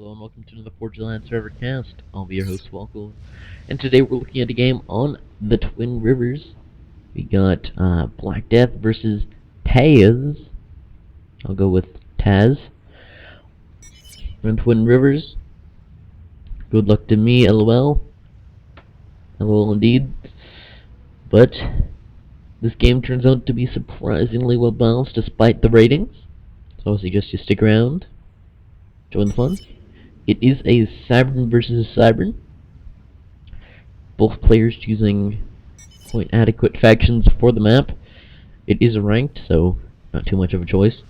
Hello and welcome to another Forgeland server cast. I'll be your host, Walko. And today we're looking at a game on the Twin Rivers. We got Black Death versus Taz. I'll go with Taz. And Twin Rivers. Good luck to me, LOL. LOL indeed. But this game turns out to be surprisingly well balanced despite the ratings. So I suggest you stick around. Join the fun. It is a Cybern versus Cybern. Both players choosing point adequate factions for the map. It is ranked, so not too much of a choice.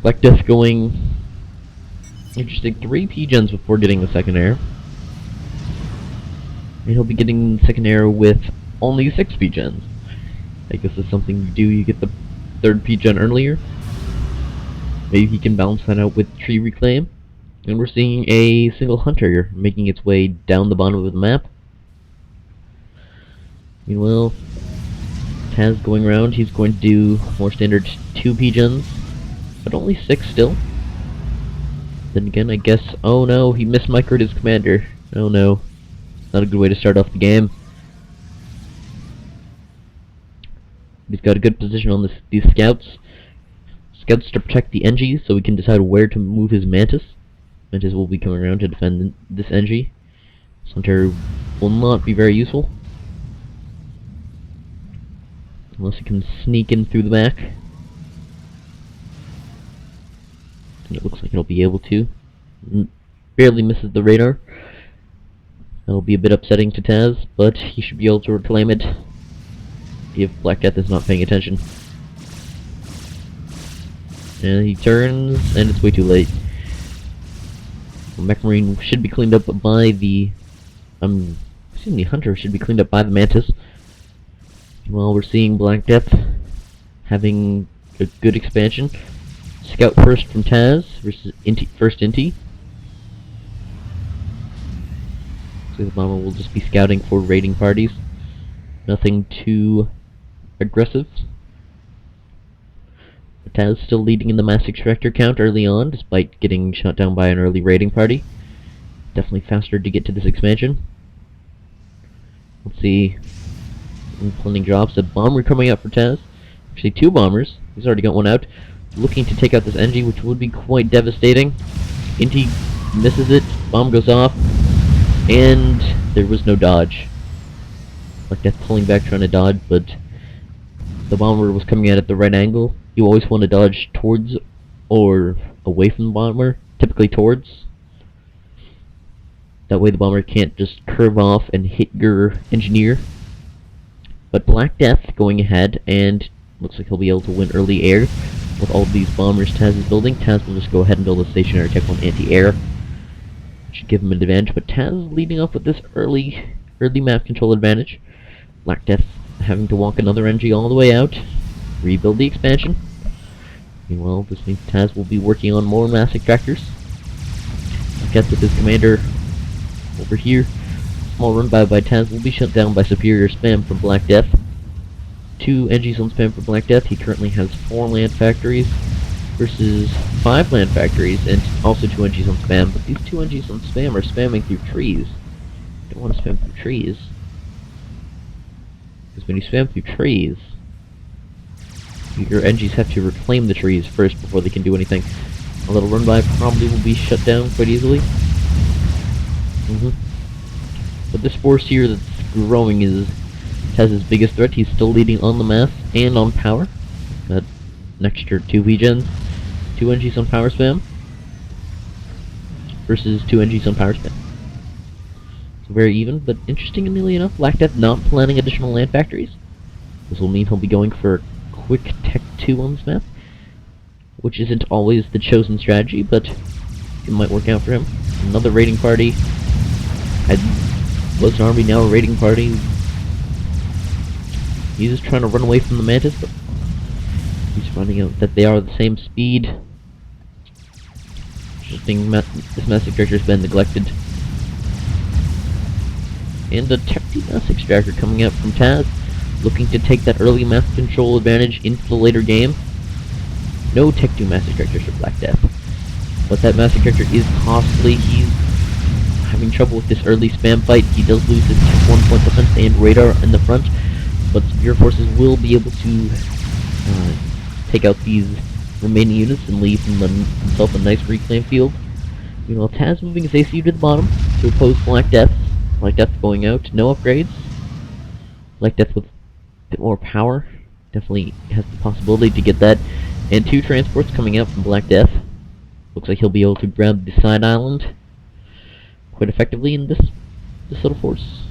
Black Death going interesting 3 P-gens before getting the second air. And he'll be getting the second air with only 6 P-gens. I guess that's something you do, you get the 3rd P-gen earlier. Maybe he can balance that out with tree reclaim. And we're seeing a single hunter making its way down the bottom of the map. Meanwhile, Taz going around, he's going to do more standard 2 P-gens, but only 6 still. Then again, I guess, oh no, he mismicroed his commander. Oh no, not a good way to start off the game. He's got a good position on these scouts. Scouts to protect the NG, so we can decide where to move his Mantis. Mantis will be coming around to defend this NG. This hunter will not be very useful. Unless he can sneak in through the back. And it looks like he'll be able to. Barely misses the radar. That'll be a bit upsetting to Taz, but he should be able to reclaim it if Black Death is not paying attention. And he turns, and it's way too late. Mech Marine should be cleaned up by the... the Hunter should be cleaned up by the Mantis. Well, we're seeing Black Death having a good expansion. Scout first from Taz versus first Inti. So the bomber will just be scouting for raiding parties. Nothing too aggressive. Taz still leading in the mass extractor count early on, despite getting shot down by an early raiding party. Definitely faster to get to this expansion. Let's see. Plenty drops. A bomber coming out for Taz. Actually, 2 bombers. He's already got one out. Looking to take out this NG, which would be quite devastating. Inti misses it. Bomb goes off. And there was no dodge. Like Death pulling back trying to dodge, but the bomber was coming out at the right angle. You always want to dodge towards or away from the bomber, typically towards. That way the bomber can't just curve off and hit your engineer. But Black Death going ahead, and looks like he'll be able to win early air with all of these bombers Taz is building. Taz will just go ahead and build a stationary Tech 1 anti-air. Should give him an advantage, but Taz is leading off with this early map control advantage. Black Death having to walk another NG all the way out, rebuild the expansion. Meanwhile, this means Taz will be working on more mass extractors. Gets with his commander over here. Small run by Taz will be shut down by superior spam from Black Death. 2 NGs on spam for Black Death. He currently has 4 land factories versus 5 land factories and also 2 NGs on spam. But these 2 NGs on spam are spamming through trees. Don't want to spam through trees. Because when you spam through trees, your NGs have to reclaim the trees first before they can do anything. A little run by probably will be shut down quite easily. But this force here that's growing is Taz's biggest threat. He's still leading on the mass and on power. Got an extra 2 V-gens, 2 NGs on power spam versus 2 NGs on power spam. So very even, but interestingly enough, Black Death not planning additional land factories. This will mean he'll be going for quick Tech 2 on this map, which isn't always the chosen strategy, but it might work out for him. Another raiding party. Was an army, now a raiding party. He's just trying to run away from the Mantis, but he's finding out that they are the same speed. Interesting, this mass extractor has been neglected. And a Tech 2 mass extractor coming out from Taz, looking to take that early mass control advantage into the later game. No Tech 2 mass extractors for Black Death. But that master character is costly. He's having trouble with this early spam fight. He does lose his Tech 1 point defense and radar in the front, but Severe Forces will be able to take out these remaining units and leave himself a nice reclaim field. Meanwhile, Taz moving his ACU to the bottom to oppose Black Death. Black Death going out, no upgrades. Black Death with a bit more power. Definitely has the possibility to get that. And 2 transports coming out from Black Death. Looks like he'll be able to grab the side island quite effectively in this little force.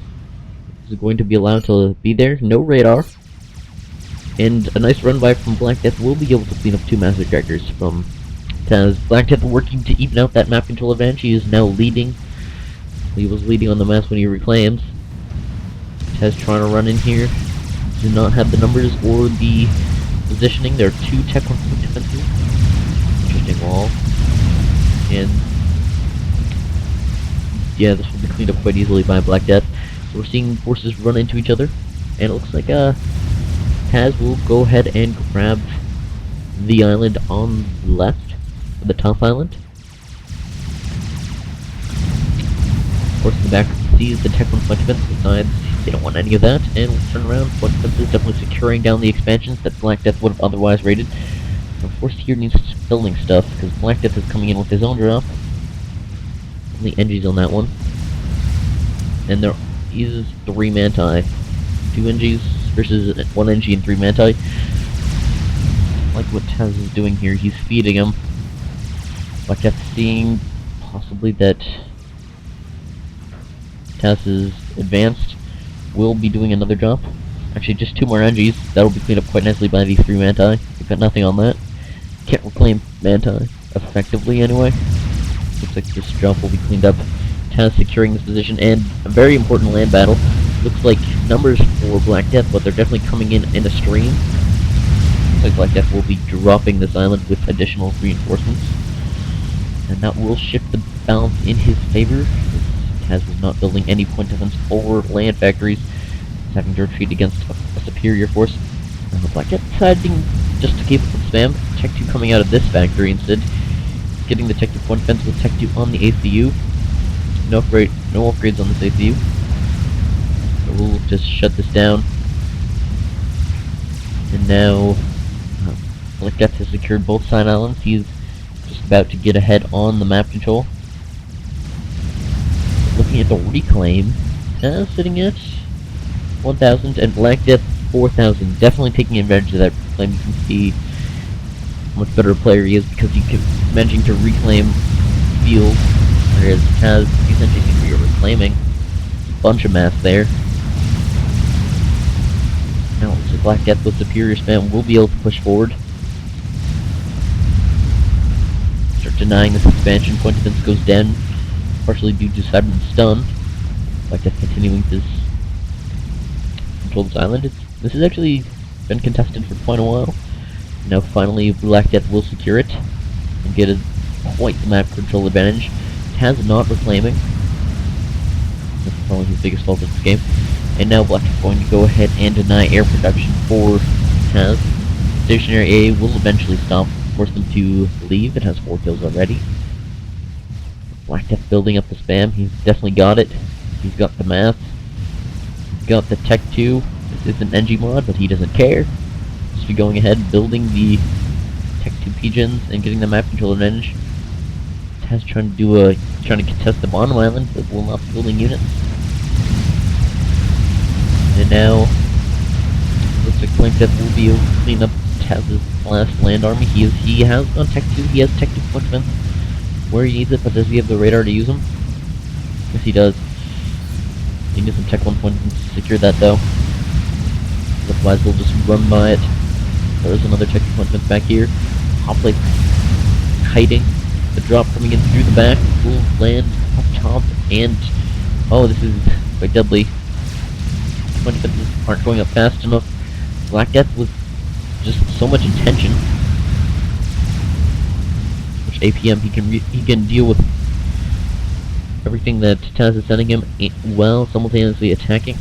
Is going to be allowed to be there. No radar. And a nice run by from Black Death will be able to clean up 2 master characters from Taz. Black Death working to even out that map control advantage. He is now leading. He was leading on the maps when he reclaims. Taz trying to run in here. Do not have the numbers or the positioning. There are 2 Tech 1 point defenses. Interesting wall. And yeah, this will be cleaned up quite easily by Black Death. So we're seeing forces run into each other, and it looks like Taz will go ahead and grab the island on the left, the top island. Of course, in the back sees the Tech 1 point defense. Besides, they don't want any of that, and we'll turn around. Point defense is definitely securing down the expansions that Black Death would have otherwise raided. The force here needs building stuff because Black Death is coming in with his own drop. Only NGs on that one. And there is 3 Manti. 2 NGs versus 1 NG and 3 Manti. Like what Taz is doing here, he's feeding him. Black Death seeing possibly that Taz is advanced, will be doing another drop. Actually, just 2 more NGs. That'll be cleaned up quite nicely by these 3 Manti. We've got nothing on that. Can't reclaim Manti effectively anyway. Looks like this drop will be cleaned up. Taz securing this position, and a very important land battle. Looks like numbers for Black Death, but they're definitely coming in a stream. Looks like Black Death will be dropping this island with additional reinforcements. And that will shift the balance in his favor. Taz was not building any point defense or land factories. He's having to retreat against a superior force. Black Death deciding just to keep it with spam. Tech 2 coming out of this factory instead. Getting the Tech 2 point defense with Tech 2 on the ACU. No upgrades on this ACU. So we'll just shut this down. And now, Black Death has secured both side islands. He's just about to get ahead on the map control. Looking at the reclaim, sitting at 1,000, and Black Death 4,000. Definitely taking advantage of that reclaim. You can see how much better a player he is because he's managing to reclaim field, whereas Taz essentially seems to be reclaiming a bunch of mass there. Now, so Black Death with superior spam will be able to push forward. Start denying this expansion. Point defense goes down, partially due to Cyberman's stun. Black Death continuing to control this island. This has actually been contested for quite a while. Now finally Black Death will secure it and get quite the map control advantage. Taz not reclaiming. That's probably his biggest fault in this game. And now Black Death going to go ahead and deny air production for Taz. Stationary A will eventually stop, force them to leave. It has 4 kills already. Black Death building up the spam. He's definitely got it. He's got the math. He's got the Tech 2. This is an NG mod, but he doesn't care. Just be going ahead, building the Tech 2 pigeons and getting the map control advantage. Taz trying to contest the bottom island, but will not be building units. And now looks like Black Death will be able to clean up Taz's last land army. He has on Tech 2. He has Tech 2 point defense where he needs it, but does he have the radar to use them? Yes, he does. He needs some Tech 1 point defense to secure that though. Otherwise, we'll just run by it. There's another Tech 2 point defense back here. Hoplite kiting. The drop coming in through the back will land up top, and oh, this is quite deadly. Point defenses aren't going up fast enough. Black Death with just so much intention. Which APM he can deal with everything that Taz is sending him while simultaneously attacking.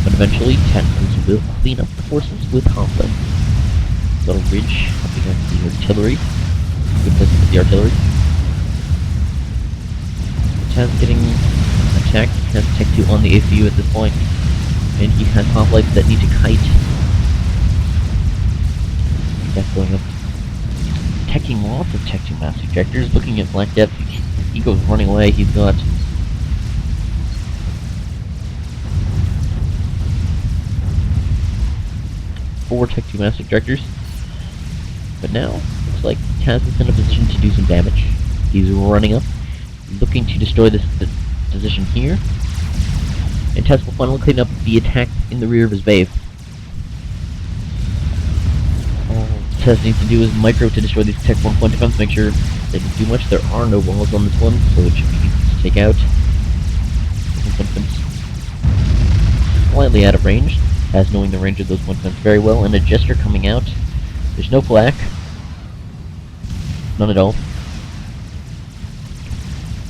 But eventually, Taz will clean up the forces with Hoplite. got a ridge up against the artillery. Good place to put the artillery. Taz getting attacked. Has Tech 2 on the ACU at this point, and he has hoplites that need to kite. Death going up. Teching lots of Tech 2 mass ejectors. Looking at Black Death, he goes running away. He's got four Tech 2 mass ejectors. But now, looks like Taz is in a position to do some damage. He's running up, looking to destroy this position here. And Taz will finally clean up the attack in the rear of his base. All Taz needs to do is micro to destroy these Tech 1 point defense, make sure they don't do much. There are no walls on this one, so it should be easy to take out. Slightly out of range, as knowing the range of those point defense very well, and a gesture coming out. There's no flak. None at all.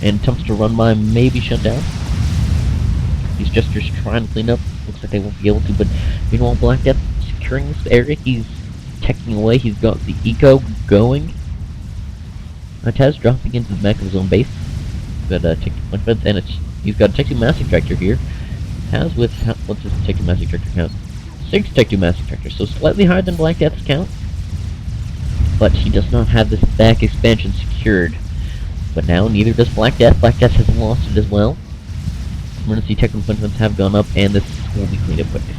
And attempts to run by may be shut down. These gestures trying to clean up. Looks like they won't be able to, but meanwhile Black Death securing this area. He's teching away. He's got the eco going. Taz dropping into the back of his own base. He's got a Tech 2 point defense, and he's got a Tech 2 mass ejector here. Taz with, what's his Tech 2 mass ejector count? 6 Tech 2 mass ejectors, so slightly higher than Black Death's count. But he does not have this back expansion secured. But now, neither does Black Death. Black Death has lost it as well. Emergency Tech 1 point defense have gone up, and this will be cleaned up quickly.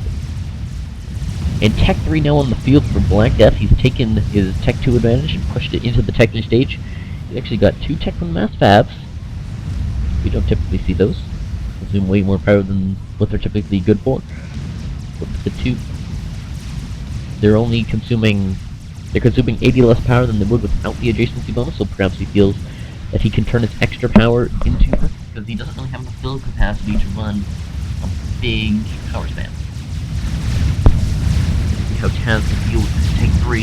And Tech 3 now on the field for Black Death. He's taken his Tech 2 advantage and pushed it into the Tech 3 stage. He's actually got 2 Tech 1 mass fabs. We don't typically see those. Consume way more power than what they're typically good for. But the 2, they're only consuming 80 less power than they would without the adjacency bonus, so perhaps he feels that he can turn his extra power into this, because he doesn't really have enough build capacity to run a big power span. See how Taz can deal with this Tech 3.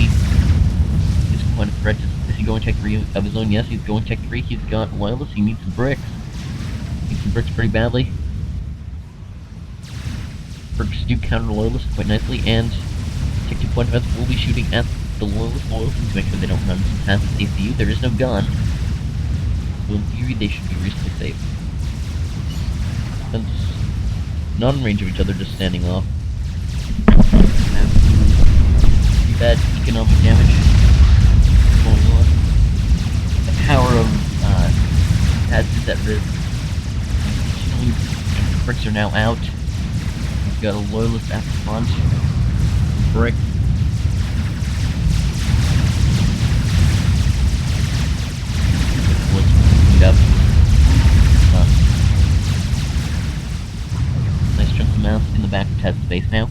He's quite a threat. Is he going Tech 3 of his own? Yes, he's going Tech 3. He's got wireless. He needs some bricks. Needs some bricks pretty badly. Bricks do counter loyalists quite nicely, and Tech 2 point defense will be shooting at the loyalists to make sure they don't run past the ACU. There is no gun, so in theory they should be reasonably safe. Since not in range of each other, just standing off. Pretty bad economic damage going on. The power of Taz is at risk. Bricks are now out. He's got a loyalist at the front. Brick. Up. Nice chunk of mouse in the back of Taz's base now.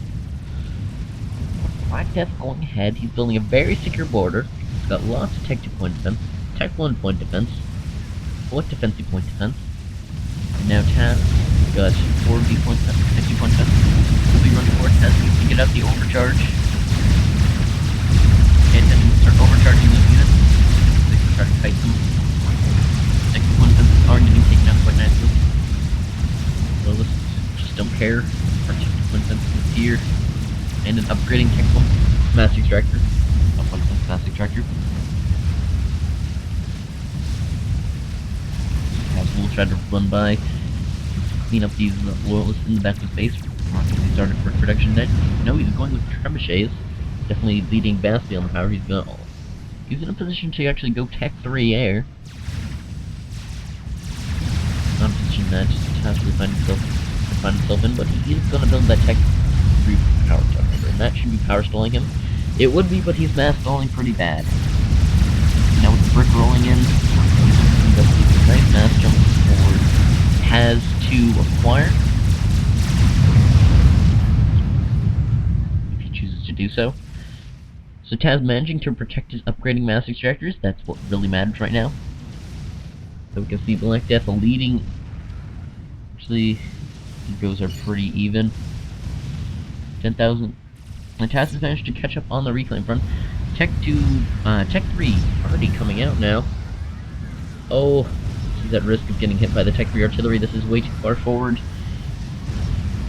Black Death going ahead. He's building a very secure border. He's got lots of Tech 2 point defense, Tech 1 point defense, what defensive point defense. And now Taz has got 4 V point defense, Tech 2 point defense. We'll be running for Taz to get out the overcharge. And then start overcharging those units. They can try to kite them. Are getting taken out quite nicely. Loyalists just don't care. Our Tech 2 point defense is here. And an upgrading Tech 1 mass extractor. Mass extractor. Taz will try to run by, clean up these loyalists in the back of his base. He started for production net. No, he's going with skirmishes. Definitely leading vastly on the power. He's in a position to actually go Tech 3 air. Not a position that Taz will find himself in, but he is going to build that Tech 3 power tower, and that should be power stalling him. It would be, but he's mass stalling pretty bad. Now with the brick rolling in, that's a nice mass jump forward. Has to acquire, if he chooses to do so. So Taz managing to protect his upgrading mass extractors. That's what really matters right now. So we can see Black Death leading. Actually, egos are pretty even. 10,000. And Taz has managed to catch up on the reclaim front. Tech 3 already coming out now. Oh, he's at risk of getting hit by the Tech 3 artillery. This is way too far forward.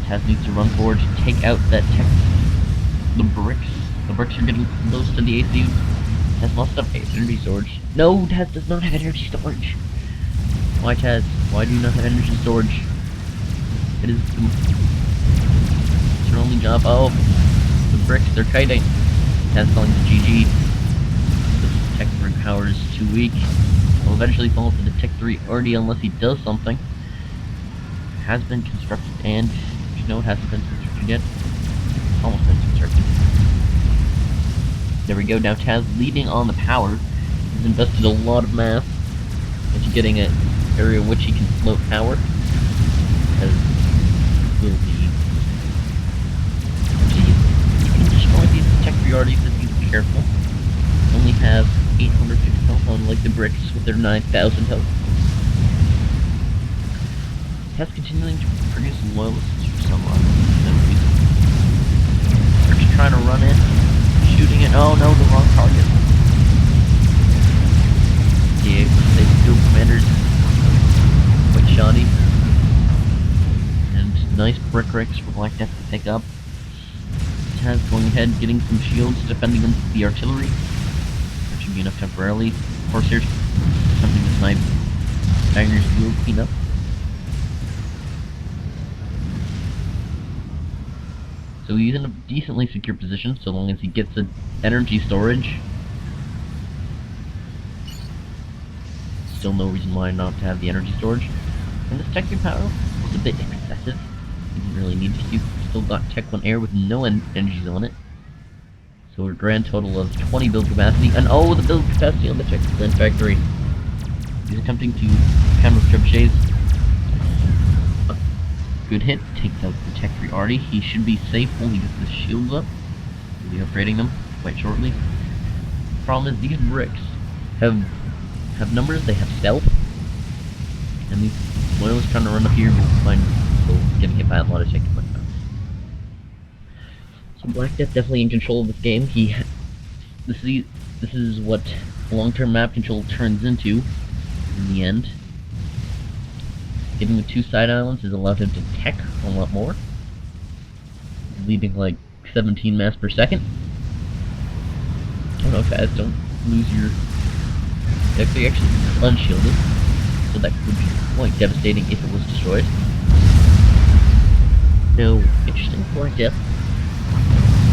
Taz needs to run forward to take out that the bricks. The bricks are getting close to the AC. Taz must have energy storage. No, Taz does not have energy storage. Why, Taz? Why do you not have energy storage? It is it's your only job. Oh, the bricks, they're kiting. Taz calling to GG. The Tech 3 power is too weak. He'll eventually fall to the Tech 3 already unless he does something. It has been constructed, and you know it hasn't been constructed yet. It's almost been constructed. There we go. Now Taz leading on the power. He's invested a lot of mass into getting an area in which he can float power. As will be. You can destroy these Tech priorities if you're careful. Only have 850 health, unlike the bricks with their 9,000 health. Taz continuing to produce loyalists for some reason. They're just trying to run in. Shooting it. Oh no, the wrong target. Yeah, they still commanders. Quite shoddy. And nice brick ricks for Black Death to pick up. Taz going ahead, getting some shields, defending against the artillery. That should be enough temporarily. Corsairs attempting to snipe. Bangers will clean up. So he's in a decently secure position, so long as he gets the energy storage. Still no reason why not to have the energy storage. And this Tech 3 power was a bit excessive. He didn't really need to. He's still got Tech 1 Air with no energies on it. So a grand total of 20 build capacity. And oh, the build capacity on the Tech Plant Factory. He's attempting to counter with trebuchets. Good hit, takes out the Tech 3 arty. He should be safe while he gets his shields up. We'll be upgrading them quite shortly. Problem is, these bricks have numbers, they have stealth. And these loyalists trying to run up here will getting hit by a lot of Tech 3. So Black Death definitely in control of this game. This is what long-term map control turns into in the end. Getting the 2 side islands has allowed him to tech a lot more, leaving like 17 mass per second. Oh no, Taz, don't lose your... Actually unshielded, so that would be quite devastating if it was destroyed. No, interesting, Black Death.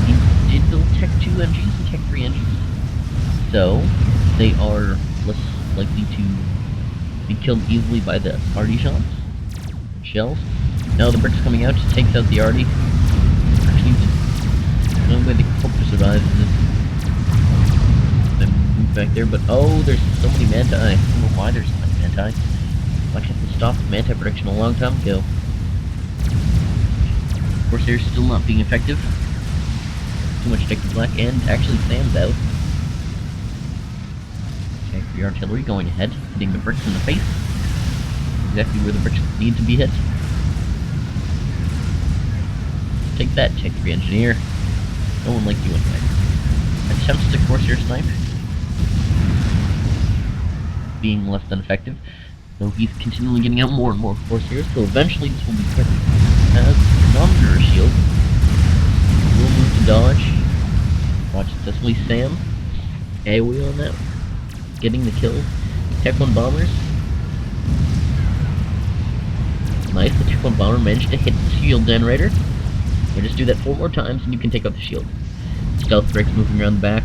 He did build Tech 2 engines and Tech 3 engines, so they are less likely to be killed easily by the arty shots. Shells. Now the brick's coming out, just takes out the arty. Actually, the only way they hope to survive is if they move back there, but oh, there's so many manti. I don't know why there's so many manti. Why can't they stop the manti production a long time ago? Of course, they're still not being effective. Too much Tech Black, and actually Sam's out. Okay, the artillery going ahead, hitting the bricks in the face. Exactly where the bricks need to be hit. Take that, Tech 3 engineer. No one likes you anyway. Attempts to Corsair snipe. Being less than effective. Though he's continually getting out more and more Corsairs, so eventually this will be perfect. As non-mirror shield. We'll move to dodge. Watch successfully Sam. AoE on that. Getting the kill. Tech 1 bombers. Nice, the Tech 1 bomber managed to hit the shield generator. You just do that 4 more times and you can take out the shield. Stealth bricks moving around the back.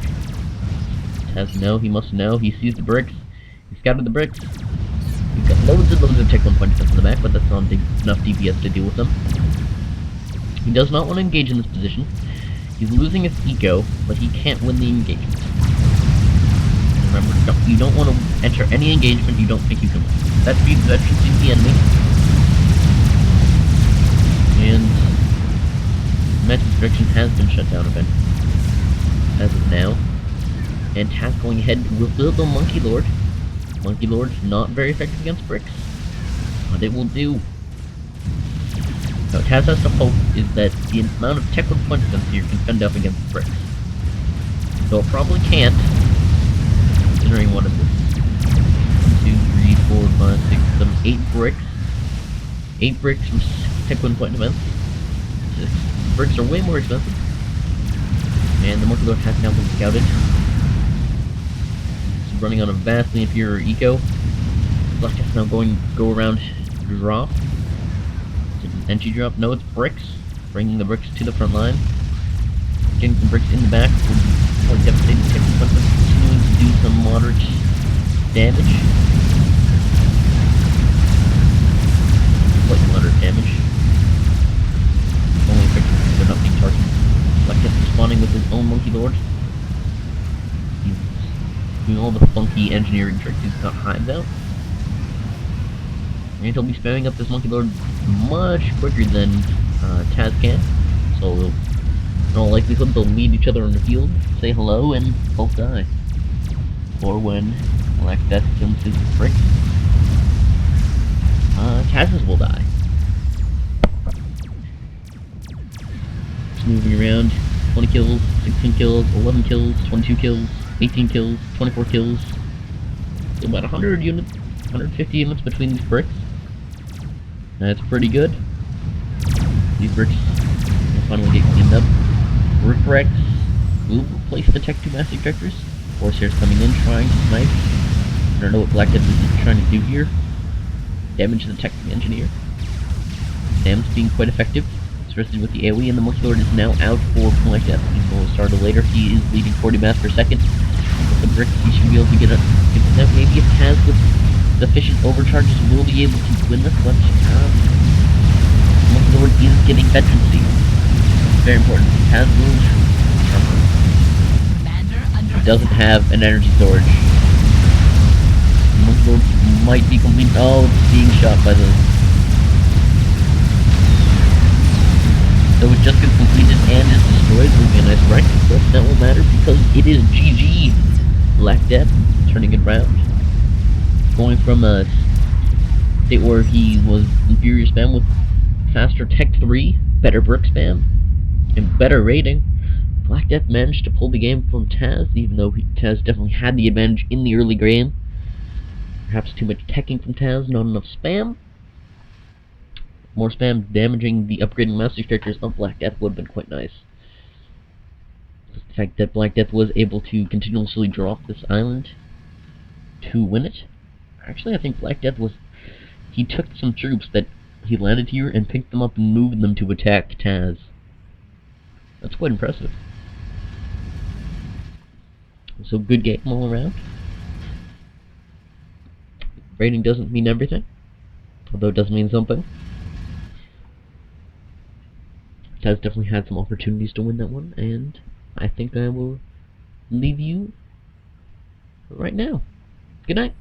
Taz no, he must know. He sees the bricks. He scouted the bricks. He's got loads and loads of Tech 1 point defense in the back, but that's not enough DPS to deal with them. He does not want to engage in this position. He's losing his eco, but he can't win the engagement. Remember, you don't want to enter any engagement you don't think you can win. That feeds veterans to the enemy. And Mantis Direction has been shut down a bit, as of now. And Taz going ahead will build the Monkey Lord. Monkey Lord's not very effective against bricks, but it will do. Now Taz has to hope is that the amount of Tech 1 point defense here can fend off against bricks. Though it probably can't, considering what is this? 1, 2, 3, 4, 5, 6, 7, 8 bricks. 8 bricks from Tech 1 point defense. 6 bricks are way more expensive. And the Monkey Lord has now been scouted. It's running on a vastly inferior eco. Black Death's now going to go around drop. Is it an entry drop? No, it's bricks. Bringing the bricks to the front line. Getting some bricks in the back will be quite devastating. But continuing to do some moderate damage. Quite moderate damage. Only effective because they're not being targeted. Black Death is spawning with his own Monkey Lord. He's doing all the funky engineering tricks. He's got hives out. And he'll be spamming up this Monkey Lord much quicker than Taz can. So, in all likelihood, they'll meet each other in the field, say hello, and both die. Or when Black Death kills his bricks, Taz's will die. Just moving around. 20 kills, 16 kills, 11 kills, 22 kills, 18 kills, 24 kills. So about 100 units, 150 units between these bricks. That's pretty good. These bricks will finally get cleaned up. Brick wrecks will replace the Tech 2 mass ejectors. Forcehair's coming in, trying to snipe. I don't know what Black Death is trying to do here. Damage the Tech Engineer. Sam's being quite effective, especially with the AoE, and the Monkey Lord is now out for Black Death. He will start later. He is leading 40 mass per second. With the bricks, he should be able to get it. Maybe if Taz with sufficient overcharges will be able to win this, but Monkey Lord is getting veterancy. Very important. Taz will. He doesn't have an energy storage. Monkey Lord might be complete. Oh, it's being shot by the. So it just gets completed and is destroyed. Will be a nice wreck, but that won't matter because it is GG. Black Death turning it around. Going from a state where he was inferior spam with faster Tech 3, better brick spam, and better rating, Black Death managed to pull the game from Taz, even though Taz definitely had the advantage in the early game. Perhaps too much teching from Taz, not enough spam. More spam damaging the upgrading master characters of Black Death would have been quite nice. The fact that Black Death was able to continuously drop this island to win it. Actually, I think Black Death was... He took some troops that he landed here and picked them up and moved them to attack Taz. That's quite impressive. So good game all around. Rating doesn't mean everything, although it does mean something. Taz definitely had some opportunities to win that one, and I think I will leave you right now. Good night.